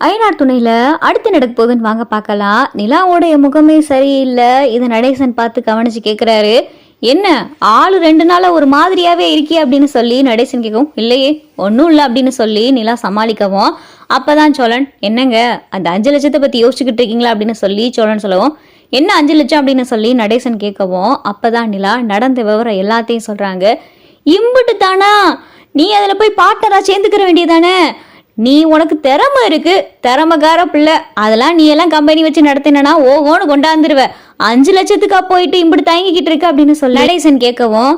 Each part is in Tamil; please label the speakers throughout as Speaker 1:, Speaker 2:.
Speaker 1: ஐநார் துணையில அடுத்து நடக்க போகுதுன்னு வாங்க பார்க்கலாம். நிலாவோடைய முகமே சரியில்லை. இதை நடேசன் பார்த்து கவனிச்சு கேட்குறாரு. என்ன ஆளு 2 நாளா ஒரு மாதிரியாவே இருக்கே அப்படின்னு சொல்லி நடேசன் கேட்கவும், இல்லையே ஒன்றும் இல்லை அப்படின்னு சொல்லி நிலா சமாளிக்கவும், அப்பதான் சோழன், என்னங்க அந்த 5 லட்சத்தை பத்தி யோசிச்சுக்கிட்டு இருக்கீங்களா அப்படின்னு சொல்லி சோழன் சொல்லவும், என்ன 5 லட்சம் அப்படின்னு சொல்லி நடேசன் கேட்கவும், அப்பதான் நிலா நடந்த விவரம் எல்லாத்தையும் சொல்றாங்க. இம்புட்டு தானா, நீ அதில் போய் பார்ட்னரா சேர்ந்துக்கிற வேண்டியதானே, நீ உனக்கு திறமை இருக்கு, திறமைக்கார பிள்ளை, அதெல்லாம் நீ எல்லாம் கம்பெனி வச்சு நடத்தினா ஓகோன்னு கொண்டாந்துருவ, 5 லட்சத்துக்கா போயிட்டு இப்படி தயங்கிக்கிட்டு இருக்க அப்படின்னு சொல்லி நடேசன் கேட்கவும்,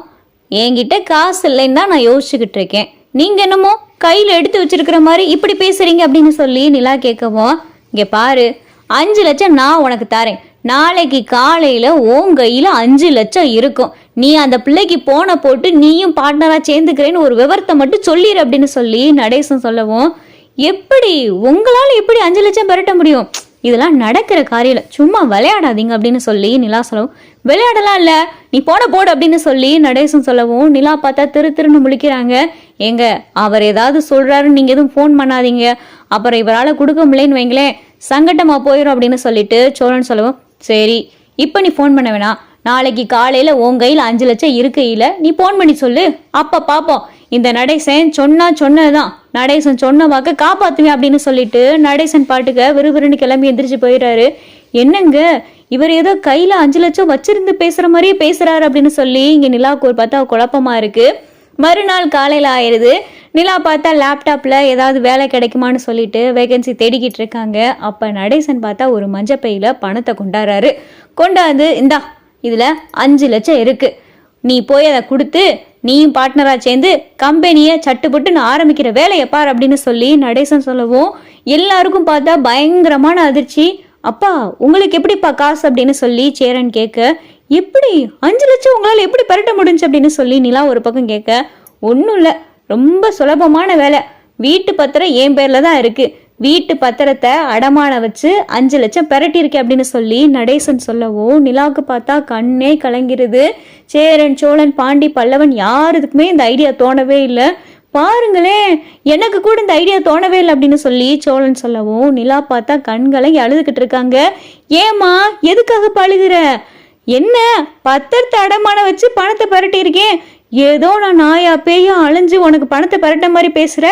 Speaker 1: என்கிட்ட காசு இல்லைன்னு தான் நான் யோசிச்சுக்கிட்டு இருக்கேன், நீங்க என்னமோ கையில எடுத்து வச்சிருக்கிற மாதிரி இப்படி பேசுறீங்க அப்படின்னு சொல்லி நிலா கேட்கவும், இங்க பாரு 5 லட்சம் நான் உனக்கு தரேன், நாளைக்கு காலையில உன் கையில 5 லட்சம் இருக்கும், நீ அந்த பிள்ளைக்கு போன போட்டு நீயும் பார்ட்னரா சேர்ந்துக்கிறேன்னு ஒரு விவரத்தை மட்டும் சொல்லிடு அப்படின்னு சொல்லி நடேசன் சொல்லவும், எப்படி உங்களால எப்படி 5 லட்சம் பெறட்ட முடியும், இதெல்லாம் நடக்கிற காரியம், சும்மா விளையாடாதீங்க அப்படின்னு சொல்லி நிலா சொல்லவும், விளையாடலாம் இல்ல நீ போடு அப்படின்னு சொல்லி நடேசன் சொல்லவும், நிலா பார்த்தா திருன்னு முழிக்கிறாங்க. ஏங்க அவர் ஏதாவது சொல்றாருன்னு நீங்க எதுவும் ஃபோன் பண்ணாதீங்க, அப்புறம் இவரால் கொடுக்க முடியலன்னு வைங்களேன் சங்கட்டமா போயிடும் அப்படின்னு சொல்லிட்டு சோழன் சொல்லவும், சரி இப்போ நீ ஃபோன் பண்ண வேணாம், நாளைக்கு காலையில உன் கையில் 5 லட்சம் இருக்கையில நீ ஃபோன் பண்ணி சொல்லு, அப்ப பாப்போம், இந்த நடேசன் சொன்னதுதான், நடேசன் சொன்ன வாக்க காப்பாத்துவேன் அப்படின்னு சொல்லிட்டு நடேசன் பாட்டுக்க விறுவிறுன்னு கிளம்பி எந்திரிச்சு போயிடுறாரு. என்னங்க இவர் ஏதோ கையில 5 லட்சம் வச்சிருந்து பேசுற மாதிரியே பேசுறாரு அப்படின்னு சொல்லி இங்க நிலாவுக்கு ஒரு பார்த்தா குழப்பமா இருக்கு. மறுநாள் காலையில ஆயிடுது. நிலா பார்த்தா லேப்டாப்ல ஏதாவது வேலை கிடைக்குமான்னு சொல்லிட்டு வேகன்சி தேடிக்கிட்டு இருக்காங்க. அப்ப நடேசன் பார்த்தா ஒரு மஞ்சப்பையில பணத்தை கொண்டாந்து, இந்தா இதுல 5 லட்சம் இருக்கு, நீ போய் அதை கொடுத்து நீயும் பார்ட்னரா சேர்ந்து கம்பெனியை சட்டுப்பட்டு ஆரம்பிக்கிற வேலையை பார் அப்படின்னு சொல்லி நடேசன் சொல்லவும், எல்லாருக்கும் பார்த்தா பயங்கரமான அதிர்ச்சி. அப்பா உங்களுக்கு எப்படிப்பா காசு அப்படின்னு சொல்லி சேரன் கேட்க, எப்படி 5 லட்சம் உங்களால எப்படி பெறட்ட முடிஞ்சு அப்படின்னு சொல்லி நிலா ஒரு பக்கம் கேட்க, ஒன்றும் இல்லை, ரொம்ப சுலபமான வேலை, வீட்டு பத்திரம் என் பேர்ல தான் இருக்கு, வீட்டு பத்திரத்தை அடமான வச்சு 5 லட்சம் பெரட்டியிருக்கேன் அப்படின்னு சொல்லி நடேசன் சொல்லவும், நிலாவுக்கு பார்த்தா கண்ணே கலங்கிருது. சேரன் சோழன் பாண்டி பல்லவன் யாருக்குமே இந்த ஐடியா தோணவே இல்லை. பாருங்களேன் எனக்கு கூட இந்த ஐடியா தோணவே இல்லை அப்படின்னு சொல்லி சோழன் சொல்லவும், நிலா பார்த்தா கண்களை அழுதுகிட்டு இருக்காங்க. ஏமா எதுக்காக பழுகிற, என்ன பத்திரத்தை அடமான வச்சு பணத்தை பெரட்டியிருக்கேன், ஏதோ நான் நாயா பேயா அழிஞ்சு உனக்கு பணத்தை பெரட்ட மாதிரி பேசுற,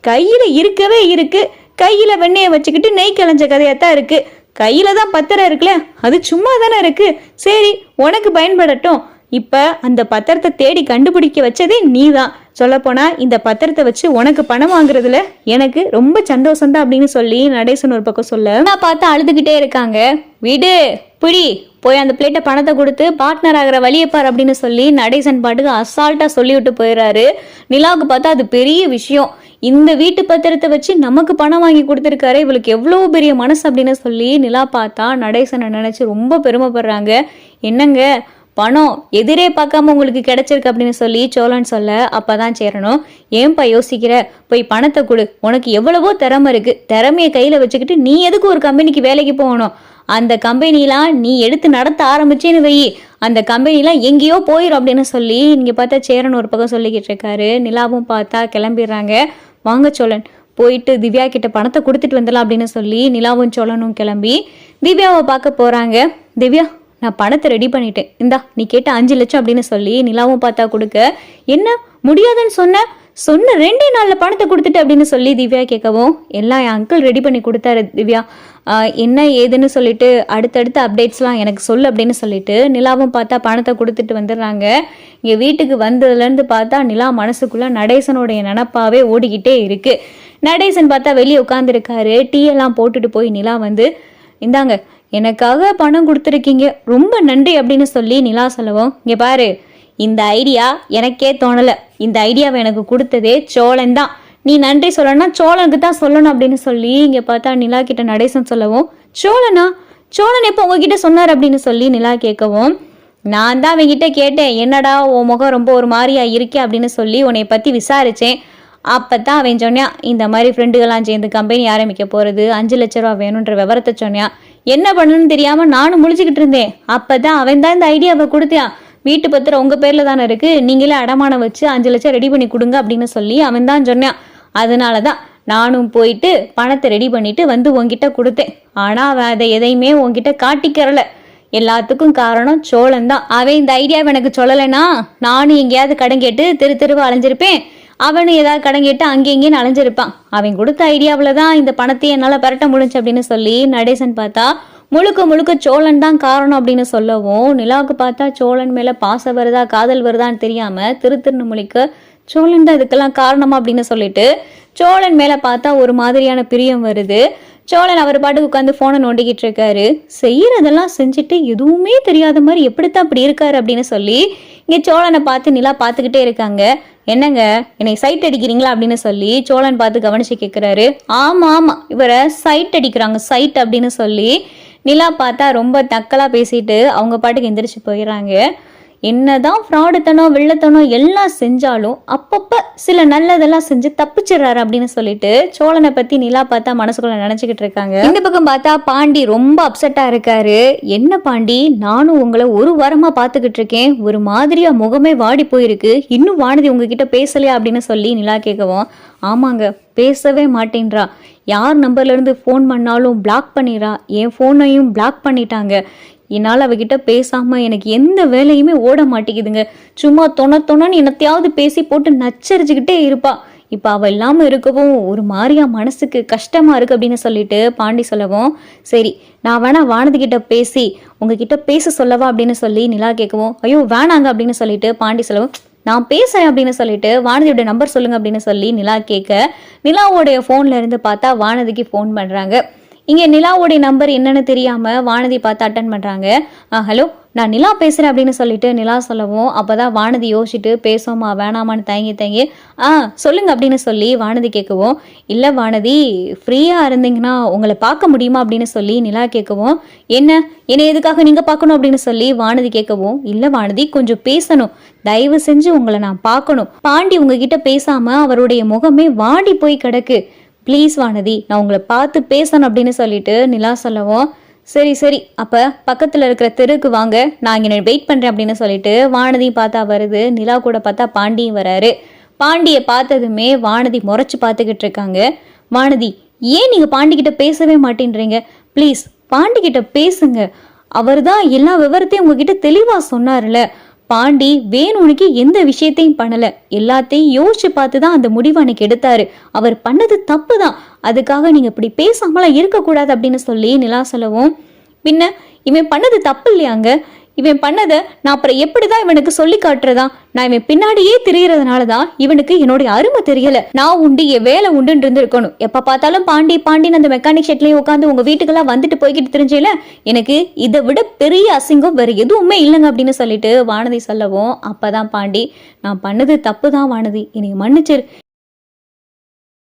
Speaker 1: கையில இருக்கவே இருக்கு, கையில வெண்ணெயை வச்சுக்கிட்டு நெய் கலைஞ்ச கதையாத்தான் இருக்கு, கையில தான் பத்திரம் இருக்குல்ல அது சும்மா தானே இருக்கு, சரி உனக்கு பயன்படட்டும், இப்ப அந்த பத்திரத்தை தேடி கண்டுபிடிக்க வச்சதே நீதான், சொல்லப்போனா இந்த பத்திரத்தை வச்சு உனக்கு பணம் வாங்குறதுல எனக்கு ரொம்ப சந்தோஷம் தான் அப்படின்னு சொல்லி நடேசன் ஒரு பக்கம் சொல்ல, நான் பார்த்து அழுதுகிட்டே இருக்காங்க. விடு புடி போய் அந்த பிளேட்டை பணத்தை கொடுத்து பார்ட்னர் ஆகிற வழியை பார் அப்படின்னு சொல்லி நடேசன் பாட்டுக்கு அசால்ட்டா சொல்லி விட்டு போயிடுறாரு. நிலாவுக்கு பார்த்தா அது பெரிய விஷயம், இந்த வீட்டு பத்திரத்தை வச்சு நமக்கு பணம் வாங்கி கொடுத்துருக்காரு, இவளுக்கு எவ்வளோ பெரிய மனசு அப்படின்னு சொல்லி நிலா பார்த்தா நடேசனை நினைச்சு ரொம்ப பெருமைப்படுறாங்க. என்னங்க பணம் எதிரே பார்க்காம உங்களுக்கு கிடைச்சிருக்கு அப்படின்னு சொல்லி சோழன் சொல்ல, அப்பதான் சேரணும், ஏன்பா யோசிக்கிற, போய் பணத்தை கொடு, உனக்கு எவ்வளவோ திறமை இருக்கு, திறமையை கையில வச்சுக்கிட்டு நீ எதுக்கு ஒரு கம்பெனிக்கு வேலைக்கு போகணும், அந்த கம்பெனிலாம் நீ எடுத்து நடத்த ஆரம்பிச்சேன்னு வை, அந்த கம்பெனிலாம் எங்கேயோ போயிடும் அப்படின்னு சொல்லி நீங்க பார்த்தா சேரன் ஒரு பக்கம் சொல்லிக்கிட்டு இருக்காரு. நிலாவும் பார்த்தா கிளம்பிடுறாங்க. வாங்க சோழன் போயிட்டு திவ்யா கிட்ட பணத்தை கொடுத்துட்டு வந்துடலாம் அப்படின்னு சொல்லி நிலாவும் சோழனும் கிளம்பி திவ்யாவை பார்க்க போறாங்க. திவ்யா நான் பணத்தை ரெடி பண்ணிட்டேன், இந்தா நீ கேட்ட 5 லட்சம் அப்படின்னு சொல்லி நிலாவும் பார்த்தா கொடுக்க, என்ன முடியாதுன்னு சொன்ன 2 நாள்ல பணத்தை கொடுத்துட்டு அப்படின்னு சொல்லி திவ்யா கேட்கவும், எல்லாம் என் அங்கிள் ரெடி பண்ணி கொடுத்தாரு திவ்யா, என்ன ஏதுன்னு சொல்லிட்டு அடுத்தடுத்த அப்டேட்ஸ்லாம் எனக்கு சொல்லு அப்படின்னு சொல்லிட்டு நிலாவும் பார்த்தா பணத்தை கொடுத்துட்டு வந்துடுறாங்க. இங்கே வீட்டுக்கு வந்ததுலேருந்து பார்த்தா நிலா மனசுக்குள்ள நடேசனுடைய நினப்பாவே ஓடிக்கிட்டே இருக்கு. நடேசன் பார்த்தா வெளியே உட்காந்துருக்காரு. டீ எல்லாம் போட்டுட்டு போய் நிலா வந்து, இந்தாங்க எனக்காக பணம் கொடுத்துருக்கீங்க, ரொம்ப நன்றி அப்படின்னு சொல்லி நிலா சொல்லவும், இங்கே பாரு இந்த ஐடியா எனக்கே தோணலை, இந்த ஐடியாவை எனக்கு கொடுத்ததே சோழன் தான், நீ நன்றி சொல்லணும்னா சோழனுக்கு தான் சொல்லணும் அப்படின்னு சொல்லி இங்கே பார்த்தா நிலா கிட்ட நடேசன் சொல்லவும், சோழன் எப்போ உங்ககிட்ட சொன்னார் அப்படின்னு சொல்லி நிலா கேட்கவும், நான் தான் அவங்கிட்ட கேட்டேன், என்னடா உன் முகம் ரொம்ப ஒரு மாதிரியா இருக்கே அப்படின்னு சொல்லி உன்னை பற்றி விசாரித்தேன், அப்போத்தான் அவன் சொன்னான், இந்த மாதிரி ஃப்ரெண்டுகளாம் சேர்ந்து கம்பெனி ஆரம்பிக்க போகிறது, 5 லட்ச ரூபா வேணுன்ற விவரத்தை சொன்னான், என்ன பண்ணணும்னு தெரியாமல் நானும் முழிச்சுக்கிட்டு இருந்தேன், அப்போ தான் அவன் தான் இந்த ஐடியாவை கொடுத்தான், வீட்டு பத்திரம் உங்கள் பேரில் தானே இருக்குது, நீங்களே அடமானம் வச்சு 5 லட்சம் ரெடி பண்ணி கொடுங்க அப்படின்னு சொல்லி அவன் தான் சொன்னான், அதனால தான் நானும் போயிட்டு பணத்தை ரெடி பண்ணிட்டு வந்து உன்கிட்ட கொடுத்தேன். ஆனா அவன் அதை எதையுமே உன்கிட்ட காட்டிக்கிறல. எல்லாத்துக்கும் காரணம் சோழன் தான். அவன் இந்த ஐடியாவை எனக்கு சொல்லலைன்னா நானும் எங்கேயாவது கடன் கேட்டு தெருவா அலைஞ்சிருப்பேன். அவனும் ஏதாவது கடன் கேட்டு அங்கேயும் அலைஞ்சிருப்பான். அவன் கொடுத்த ஐடியாவில் தான் இந்த பணத்தை என்னால் பரட்ட முடிஞ்சு அப்படின்னு சொல்லி நடேசன் பார்த்தா முழுக்க சோழன் தான் காரணம் அப்படின்னு சொல்லவும் நிலாவுக்கு பார்த்தா சோழன் மேலே பாசம் வருதா காதல் வருதான்னு தெரியாமல் திருன்னு முழிக்க சோழன் தான் இதுக்கெல்லாம் காரணமா அப்படின்னு சொல்லிட்டு சோழன் மேலே பார்த்தா ஒரு மாதிரியான பிரியம் வருது. சோழன் அவர் பாட்டுக்கு உட்காந்து ஃபோனை நோண்டிக்கிட்டு இருக்காரு. செய்யறதெல்லாம் செஞ்சுட்டு எதுவுமே தெரியாத மாதிரி எப்படித்தான் அப்படி இருக்காரு அப்படின்னு சொல்லி இங்கே சோழனை பார்த்து நிலா பார்த்துக்கிட்டே இருக்காங்க. என்னங்க என்னை சைட் அடிக்கிறீங்களா அப்படின்னு சொல்லி சோழன் பார்த்து கவனிச்சு கேட்குறாரு. ஆமாம் இவரை சைட் அடிக்கிறாங்க சைட் அப்படின்னு சொல்லி நிலா பார்த்தா ரொம்ப நக்கலா பேசிட்டு அவங்க பாட்டுக்கு எந்திரிச்சு போயிடறாங்க. என்னதான் ஃப்ராடுத்தனம் வெள்ளத்தனம் எல்லாம் செஞ்சாலும் அப்பப்ப சில நல்லதெல்லாம் செஞ்சு தப்பிச்சிடறாரு அப்படின்னு சொல்லிட்டு சோழனை பத்தி நிலா பார்த்தா மனசுக்குள்ள நினைச்சுக்கிட்டு இருக்காங்க. இந்த பக்கம் பார்த்தா பாண்டி ரொம்ப அப்செட்டா இருக்காரு. என்ன பாண்டி, நானும் உங்களை ஒரு வாரமா பாத்துக்கிட்டு இருக்கேன், ஒரு மாதிரியா முகமே வாடி போயிருக்கு, இன்னும் வானதி உங்ககிட்ட பேசலையா அப்படின்னு சொல்லி நிலா கேட்கவும், ஆமாங்க பேசவே மாட்டேன்றா, யார் நம்பர்ல இருந்து ஃபோன் பண்ணாலும் பிளாக் பண்ணிடுறா, என் ஃபோனையும் பிளாக் பண்ணிட்டாங்க, என்னால் அவகிட்ட பேசாம எனக்கு எந்த வேலையுமே ஓட மாட்டேங்குதுங்க, சும்மா தொணன்னு என்னத்தையாவது பேசி போட்டு நச்சரிச்சுக்கிட்டே இருப்பா, இப்போ அவள் இல்லாமல் இருக்கவும் ஒரு மாதிரியா மனசுக்கு கஷ்டமா இருக்கு அப்படின்னு சொல்லிட்டு பாண்டி சொல்லவும், சரி நான் வேணா வானதிக்கிட்ட பேசி உங்ககிட்ட பேச சொல்லவா அப்படின்னு சொல்லி நிலா கேட்கவும், ஐயோ வேணாங்க அப்படின்னு சொல்லிட்டு பாண்டி சொல்லவும், நான் பேசுறேன் அப்படின்னு சொல்லிட்டு வானதியோட நம்பர் சொல்லுங்க அப்படின்னு சொல்லி நிலா கேட்க நிலாவோடைய ஃபோன்ல இருந்து பார்த்தா வானதிக்கு ஃபோன் பண்றாங்க. இங்கே நிலாவோடைய நம்பர் என்னன்னு தெரியாமல் வானதி பார்த்து அட்டன் பண்ணுறாங்க. ஹலோ நான் நிலா பேசுகிறேன் அப்படின்னு சொல்லிட்டு நிலா சொல்லவும், அப்போ தான் வானதி யோசிச்சுட்டு பேசோமா வேணாமான்னு தயங்கி சொல்லுங்க அப்படின்னு சொல்லி வானதி கேட்கவும், இல்லை வானதி ஃப்ரீயாக இருந்தீங்கன்னா உங்களை பார்க்க முடியுமா அப்படின்னு சொல்லி நிலா கேட்கவும், என்னை எதுக்காக நீங்கள் பார்க்கணும் அப்படின்னு சொல்லி வானதி கேட்கவும், இல்லை வானதி கொஞ்சம் பேசணும், தயவு செஞ்சு உங்களை நான் பார்க்கணும், பாண்டி உங்ககிட்ட பேசாமல் அவருடைய முகமே வாடி போய் கிடக்கு, ப்ளீஸ் வானதி நான் உங்களை பார்த்து பேசணும் அப்படின்னு சொல்லிட்டு நிலா சொல்லவும், சரி அப்போ பக்கத்தில் இருக்கிற தெருக்கு வாங்க, நான் இங்கே வெயிட் பண்ணுறேன் அப்படின்னு சொல்லிட்டு வானதி பார்த்தா வருது. நிலா கூட பார்த்தா பாண்டியும் வராரு. பாண்டியை பார்த்ததுமே வானதி முறைச்சு பார்த்துக்கிட்டு இருக்காங்க. வானதி ஏன் நீங்கள் பாண்டிக்கிட்ட பேசவே மாட்டேன்றீங்க, ப்ளீஸ் பாண்டிக்கிட்ட பேசுங்க, அவர் தான் எல்லா விவரத்தையும் உங்ககிட்ட தெளிவாக சொன்னார்ல, பாண்டி வேணுனுக்கு எந்த விஷயத்தையும் பண்ணல, எல்லாத்தையும் யோசிச்சு பார்த்து தான் அந்த முடிவை அன்னைக்கு எடுத்தாரு, அவர் பண்ணது தப்பு தான், அதுக்காக நீங்க இப்படி பேசாமலாம் இருக்கக்கூடாது அப்படின்னு சொல்லி நிலா சொல்லவும், பின்ன இவன் பண்ணது தப்பு இல்லையாங்க, இவன் பண்ணதை நான் அப்புறம் எப்படிதான் இவனுக்கு சொல்லி காட்டுறதா, நான் இவன் பின்னாடியே திரியறதுனாலதான் இவனுக்கு என்னுடைய அருமை தெரியல, நான் உண்டு என் வேலை உண்டுன்னு இருந்திருக்கணும், எப்ப பார்த்தாலும் பாண்டின்னு அந்த மெக்கானிக் ஷெட்லயும் உட்காந்து உங்க வீட்டுக்கெல்லாம் வந்துட்டு போய்கிட்டு தெரிஞ்சல, எனக்கு இதை விட பெரிய அசிங்கம் வேற எதுவுமே இல்லைங்க அப்படின்னு சொல்லிட்டு வானதி சொல்லவும், அப்பதான் பாண்டி நான் பண்ணது தப்பு தான் வானதி, என்னை மன்னிச்சிரு,